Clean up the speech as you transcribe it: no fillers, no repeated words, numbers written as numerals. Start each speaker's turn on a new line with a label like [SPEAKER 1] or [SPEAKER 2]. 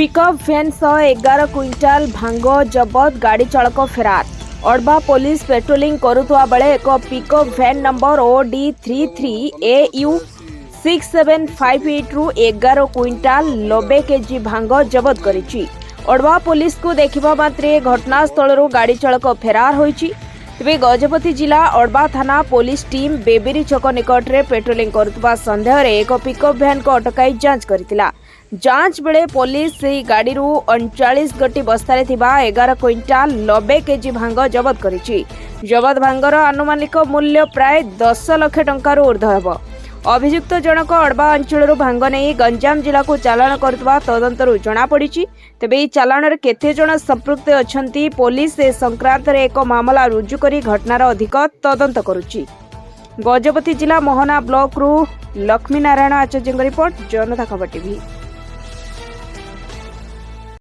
[SPEAKER 1] Pickup भैन सह 11 quintal भांग जबत गाड़ी चालक फेरार। अड़बा पुलिस पेट्रोलिंग करुवा बेले एक पिकअप भैन नंबर OD33AU 6758 रु 11 क्विंटाल 90 केजी भांग जबत करिछि। अड़बा पुलिस को देखिबा मात्रे घटनास्थल गाड़ी चालक फेरार होइछि। तेबे गजपति जिला अड़बा थाना पुलिस टीम बेबेरी छक निकट में पेट्रोलिंग करुवा संदेह रे एक पिकअप भैन को अटकाई जांच करथिला। जांच बेले पुलिस से गाड़ी 39 गोटी बस्तारे थिबा 11 क्विंटाल 90 केजी भांग जबत करिछि। जबत भांगर आनुमानिक मूल्य प्राय 10 लाख टंका ऊर्ध्व हेबो। अभियुक्त जनक अड़बा अंचल भांग नहीं गंजाम जिला को चालाण करथबा तदंतरु जना पड़िछि। तेबे चालाण रे केते जण संपृक्त अछंती पुलिस ए संक्रांत रे एक मामला रुजु करी घटनार अधिक तदंत करुछि। गजपति जिला मोहना ब्लॉक रु लक्ष्मी नारायण आचार्य रिपोर्ट जनता खबर टीवी।